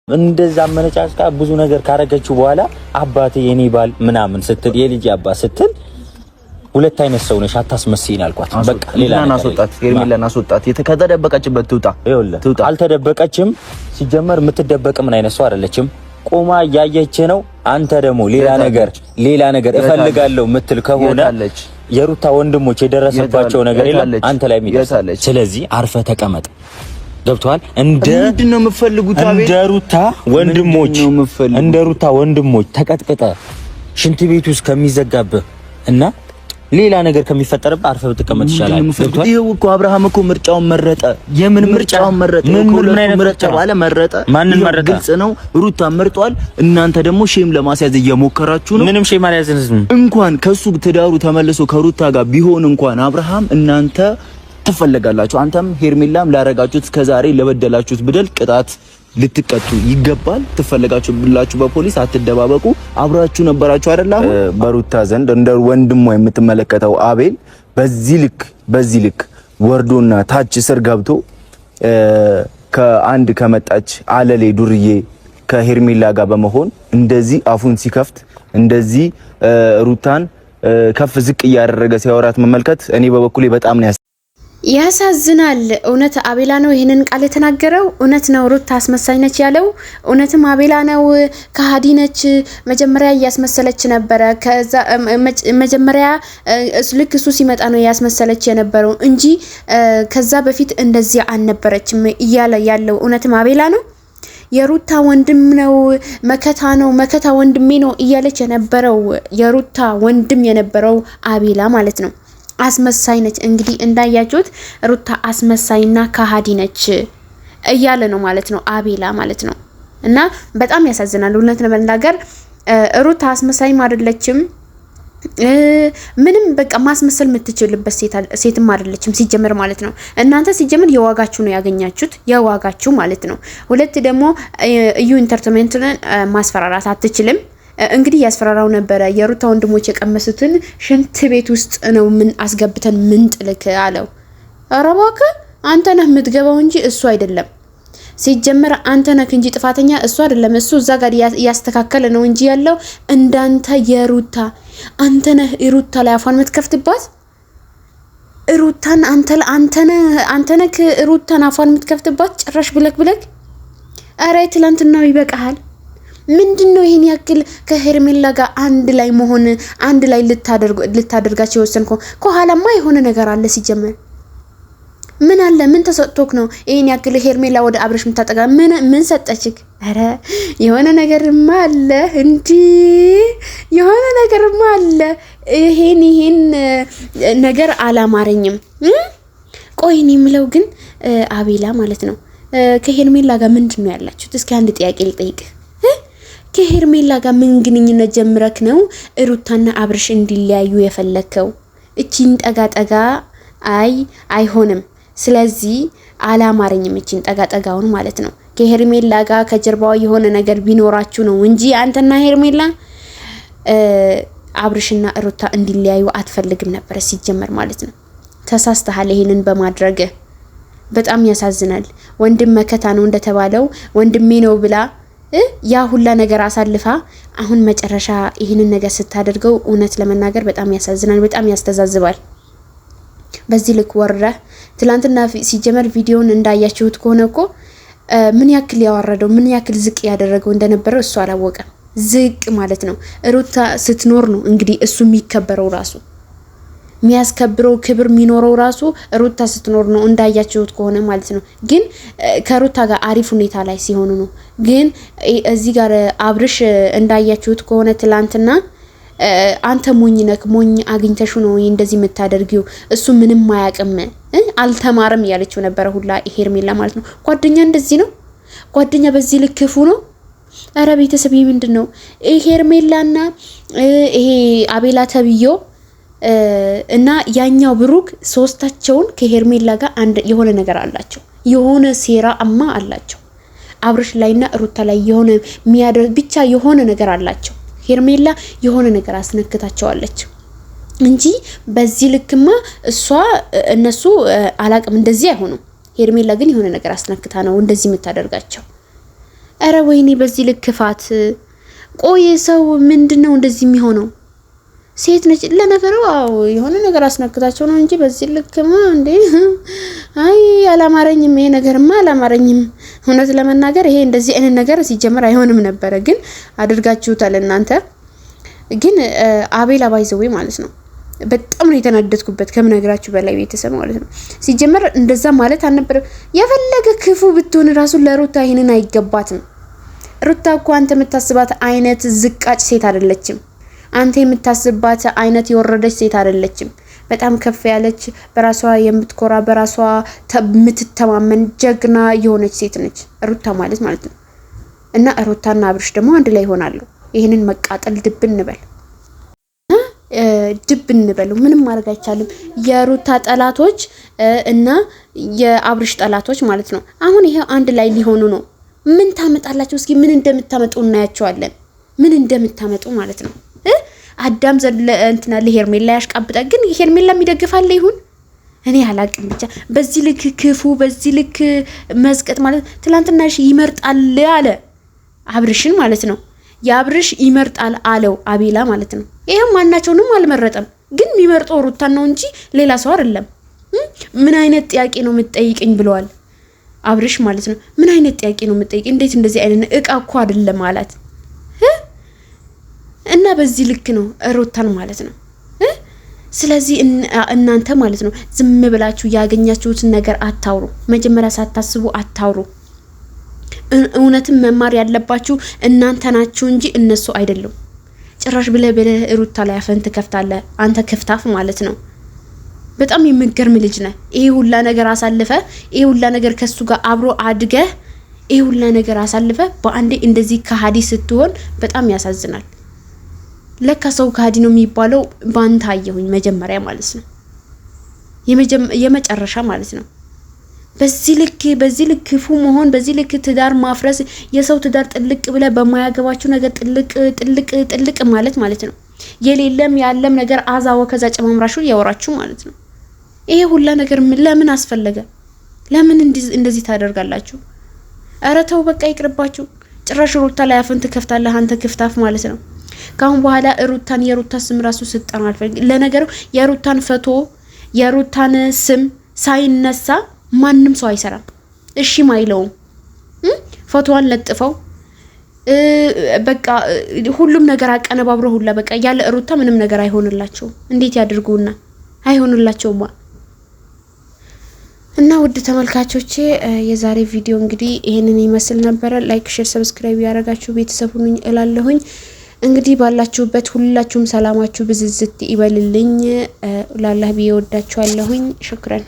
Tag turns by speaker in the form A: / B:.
A: እንደዛ መነጫጭቃ ብዙ ነገር ካረገችው በኋላ አባቴ የኔ ባል ምናምን ስትል የልጅ አባት ስትል ሁለት አይነት ሰው ነሽ አታስመስይኝ አልኳት። በቃ ሌላ ናስወጣት ሄርሜላን አስወጣት። የተከደበቀችበት ትውጣ። አልተደበቀችም። ሲጀመር የምትደበቅ ምን አይነት ሰው አይደለችም። ቆማ ያየች ነው። አንተ ደግሞ ሌላ ነገር እፈልጋለሁ ምትል ከሆነ የሩታ ወንድሞች የደረሰባቸው ነገር የለም አንተ ላይ የሚደርሳል። ስለዚህ አርፈ ተቀመጥ። ገብቷል? ምንድነው የምፈልጉት? እንደ ሩታ ወንድሞች ተቀጥቅጠ ሽንት ቤት ውስጥ ከሚዘጋብህ እና ሌላ ነገር ከሚፈጠርብህ አርፈህ ተቀመጥ ይሻላል። ገብቷል? ይሄው እኮ አብርሃም እኮ ምርጫውን መረጠ። የምን ምርጫውን መረጠ? ምን አይነት ምርጫ ባለ መረጠ? ማንን መረጠ? ግልጽ ነው። ሩታ መርጧል። እናንተ ደግሞ ሼም ለማስያዝ እየሞከራችሁ ነው። ምንም ሼም አልያዝንም። እንኳን ከሱ ትዳሩ ተመልሶ ከሩታ ጋር ቢሆን እንኳን አብርሃም እናንተ ትፈልጋላችሁ። አንተም ሄርሜላም ላረጋችሁት እስከዛሬ ለበደላችሁት በደል ቅጣት ልትቀጡ ይገባል። ትፈልጋችሁ ብላችሁ በፖሊስ አትደባበቁ። አብራችሁ ነበራችሁ አይደል? አሁን በሩታ ዘንድ እንደ ወንድሟ የምትመለከተው አቤል በዚህ ልክ ወርዶና ታች ስር ገብቶ ከአንድ ከመጣች አለሌ ዱርዬ ከሄርሜላ ጋር በመሆን እንደዚህ አፉን ሲከፍት እንደዚህ ሩታን ከፍ ዝቅ እያደረገ ሲያወራት መመልከት እኔ በበኩሌ በጣም ነው
B: ያሳዝናል። እውነት አቤላ ነው ይሄንን ቃል የተናገረው? እውነት ነው ሩታ አስመሳይ ነች ያለው? እውነትም አቤላ ነው ከሃዲ ነች? መጀመሪያ እያስመሰለች ነበረ። ከዛ መጀመሪያ ልክ እሱ ሲመጣ ነው ያስመሰለች የነበረው እንጂ ከዛ በፊት እንደዚህ አልነበረችም እያለ ያለው እውነትም አቤላ ነው? የሩታ ወንድም ነው መከታ ወንድሜ ነው እያለች የነበረው የሩታ ወንድም የነበረው አቤላ ማለት ነው። አስመሳይ ነች። እንግዲህ እንዳያችሁት ሩታ አስመሳይና ከሃዲ ነች እያለ ነው ማለት ነው አቤላ ማለት ነው። እና በጣም ያሳዝናል። እውነት ለመናገር ሩታ አስመሳይም አይደለችም። ምንም በቃ ማስመሰል የምትችልበት ሴትም አይደለችም ሲጀመር ማለት ነው። እናንተ ሲጀመር የዋጋችሁ ነው ያገኛችሁት፣ የዋጋችሁ ማለት ነው። ሁለት ደግሞ እዩ ኢንተርቴይንመንትን ማስፈራራት አትችልም። እንግዲህ ያስፈራራው ነበረ። የሩታ ወንድሞች የቀመሱትን ሽንት ቤት ውስጥ ነው ምን አስገብተን ምን ጥልክ አለው። ኧረ እባክህ አንተ ነህ የምትገባው እንጂ እሱ አይደለም። ሲጀመር አንተ ነህ እንጂ ጥፋተኛ እሱ አይደለም። እሱ እዛ ጋር ያስተካከለ ነው እንጂ ያለው እንዳንተ የሩታ አንተ ነህ ሩታ ላይ አፏን የምትከፍትባት ሩታን አንተ ነህ ሩታን አፏን የምትከፍትባት ጭራሽ ብለክ ኧረ ትላንትናው ይበቃሃል። ምንድነው ይሄን ያክል ከሄርሜላ ጋር አንድ ላይ መሆን አንድ ላይ ልታደርጋቸው የወሰንከው? ከኋላማ የሆነ ነገር አለ ሲጀመር። ምን አለ? ምን ተሰጥቶክ ነው ይሄን ያክል ሄርሜላ ወደ አብረሽ የምታጠጋ? ምን ሰጠችክ? አረ የሆነ ነገርማ አለ እንጂ የሆነ ነገርማ አለ። ይሄን ነገር አላማረኝም። ቆይኔ የምለው ግን አቤላ ማለት ነው ከሄርሜላ ጋር ምንድነው ያላችሁት? እስኪ አንድ ጥያቄ ልጠይቅ። ከሄርሜላ ጋር ምን ግንኙነት ጀምረክ ነው ሩታና አብርሽ እንዲለያዩ የፈለከው? እቺን ጠጋ አይሆንም። ስለዚህ አላማረኝም እቺን ጠጋውን ማለት ነው። ከሄርሜላ ጋር ከጀርባው የሆነ ነገር ቢኖራችሁ ነው እንጂ አንተና ሄርሜላ አብርሽና ሩታ እንዲለያዩ አትፈልግም ነበር ሲጀመር ማለት ነው። ተሳስተሃል ይሄንን በማድረግ በጣም ያሳዝናል። ወንድም መከታ ነው እንደተባለው ወንድሜ ነው ብላ ያ ሁላ ነገር አሳልፋ አሁን መጨረሻ ይሄንን ነገር ስታደርገው እውነት ለመናገር በጣም ያሳዝናል፣ በጣም ያስተዛዝባል። በዚህ ልክ ወረደ። ትላንትና ሲጀመር ቪዲዮን እንዳያችሁት ከሆነ እኮ ምን ያክል ያወረደው ምን ያክል ዝቅ ያደረገው እንደነበረ እሱ አላወቀም። ዝቅ ማለት ነው ሩታ ስትኖር ነው እንግዲህ እሱ የሚከበረው ራሱ የሚያስከብረው ክብር የሚኖረው ራሱ ሩታ ስትኖር ነው እንዳያችሁት ከሆነ ማለት ነው። ግን ከሩታ ጋር አሪፍ ሁኔታ ላይ ሲሆኑ ነው። ግን እዚህ ጋር አብርሽ እንዳያችሁት ከሆነ ትላንትና አንተ ሞኝ አግኝተሽ ነው እንደዚህ የምታደርጊው፣ እሱ ምንም አያውቅም አልተማረም ያለችው ነበር ሁላ ሄርሜላ ማለት ነው። ጓደኛ እንደዚህ ነው? ጓደኛ በዚህ ልክ ክፉ ነው? አረ ቤተሰብ ምንድነው ሄርሜላና ይሄ አቤላ ተብዮ እና ያኛው ብሩክ ሶስታቸውን ከሄርሜላ ጋር አንድ የሆነ ነገር አላቸው። የሆነ ሴራ አላቸው አብርሽ ላይና ሩታ ላይ የሆነ የሚያደርግ ብቻ የሆነ ነገር አላቸው። ሄርሜላ የሆነ ነገር አስነክታቸዋለች እንጂ በዚህ ልክማ እነሱ አላቅም እንደዚህ አይሆኑም። ሄርሜላ ግን የሆነ ነገር አስነክታ ነው እንደዚህ የምታደርጋቸው። አረ ወይኔ በዚህ ልክ ክፋት። ቆይ ሰው ምንድነው እንደዚህ የሚሆነው? ሴት ነች ለነገሩ። አዎ የሆነ ነገር አስነክታቸው ነው እንጂ በዚህ ልክማ እንዴ! አይ አላማረኝም፣ ይሄ ነገርማ አላማረኝም። እውነት ለመናገር ይሄ እንደዚህ አይነት ነገር ሲጀመር አይሆንም ነበር፣ ግን አድርጋችሁታል እናንተ። ግን አቤላ ባይዘው ማለት ነው በጣም ነው የተናደድኩበት ከምነግራችሁ በላይ ቤተሰብ ማለት ነው። ሲጀመር እንደዛ ማለት አልነበረ። የፈለገ ክፉ ብትሆን ራሱ ለሩታ ይሄንን አይገባትም። ሩታ እኮ አንተ የምታስባት አይነት ዝቃጭ ሴት አይደለችም። አንተ የምታስባት አይነት የወረደች ሴት አይደለችም። በጣም ከፍ ያለች በራሷ የምትኮራ በራሷ የምትተማመን ጀግና የሆነች ሴት ነች ሩታ ማለት ነው። እና ሩታና አብርሽ ደግሞ አንድ ላይ ይሆናሉ። ይሄንን መቃጠል ድብ እንበል ምንም ማድረግ አይቻልም። የሩታ ጠላቶች እና የአብርሽ ጠላቶች ማለት ነው አሁን ይሄ አንድ ላይ ሊሆኑ ነው። ምን ታመጣላችሁ? እስኪ ምን እንደምታመጡ እናያቸዋለን። ምን እንደምታመጡ ማለት ነው። አዳም ዘለ እንትና ለሄርሜላ ያሽቃብጣ። ግን ሄርሜላ የሚደግፋለ ይሁን እኔ አላቅም። ብቻ በዚህ ልክ ክፉ በዚህ ልክ መዝቀጥ ማለት ትላንትና ይመርጣል አለ አብርሽን ማለት ነው። ያብርሽ ይመርጣል አለው አቤላ ማለት ነው። ይሄም ማናቸውንም አልመረጠም፣ ግን የሚመርጠው ሩታን ነው እንጂ ሌላ ሰው አይደለም። ምን አይነት ጥያቄ ነው የምትጠይቅኝ ብለዋል አብርሽ ማለት ነው። ምን አይነት ጥያቄ ነው የምትጠይቅ? እንዴት እንደዚህ አይነት እቃ እኮ አይደለም አላት። እና በዚህ ልክ ነው ሩታን ማለት ነው። ስለዚህ እናንተ ማለት ነው ዝም ብላችሁ ያገኛችሁትን ነገር አታውሩ። መጀመሪያ ሳታስቡ አታውሩ። እውነትም መማር ያለባችሁ እናንተ ናችሁ እንጂ እነሱ አይደሉም። ጭራሽ ብለ ሩታ ላይ አፈንት ከፍታለ አንተ ክፍታፍ ማለት ነው። በጣም የምገርም ልጅ ነህ። ይሄ ሁላ ነገር አሳልፈ ይሄ ሁላ ነገር ከሱ ጋር አብሮ አድገ ይሄ ሁላ ነገር አሳልፈ በአንዴ እንደዚህ ከሃዲ ስትሆን በጣም ያሳዝናል። ለካ ሰው ከሃዲ ነው የሚባለው ባንተ አየሁኝ መጀመሪያ ማለት ነው። የመጨረሻ ማለት ነው። በዚህ ልክ ክፉ መሆን በዚህ ልክ ትዳር ማፍረስ የሰው ትዳር ጥልቅ ብለ በማያገባችሁ ነገር ጥልቅ ማለት ነው። የሌለም ያለም ነገር አዛወ ከዛ ጨማምራሹ ያወራችሁ ማለት ነው። ይሄ ሁላ ነገር ለምን አስፈለገ? ለምን እንደዚህ ታደርጋላችሁ? ኧረ ተው በቃ ይቅርባችሁ። ጭራሽ ሩታ ላይ አፍን ትከፍታለህ አንተ ክፍታፍ ማለት ነው። ካሁን በኋላ የሩታ ስም ራሱ ስጠራ አልፈልግም። ለነገሩ የሩታን ፎቶ የሩታን ስም ሳይነሳ ማንም ሰው አይሰራም። እሺ ማይለውም ፎቶዋን ለጥፈው በቃ ሁሉም ነገር አቀነባብረው ሁላ በቃ ያለ ሩታ ምንም ነገር አይሆንላቸው። እንዴት ያድርጉና አይሆንላቸውማ። እና ውድ ተመልካቾቼ የዛሬ ቪዲዮ እንግዲህ ይሄንን ይመስል ነበር። ላይክ፣ ሼር፣ ሰብስክራይብ ያደረጋችሁ ቤተሰቡን እላለሁኝ። እንግዲህ ባላችሁበት ሁላችሁም ሰላማችሁ ብዝዝት ይበልልኝ። ላላህ ቢወዳችኋለሁኝ። ሽክራን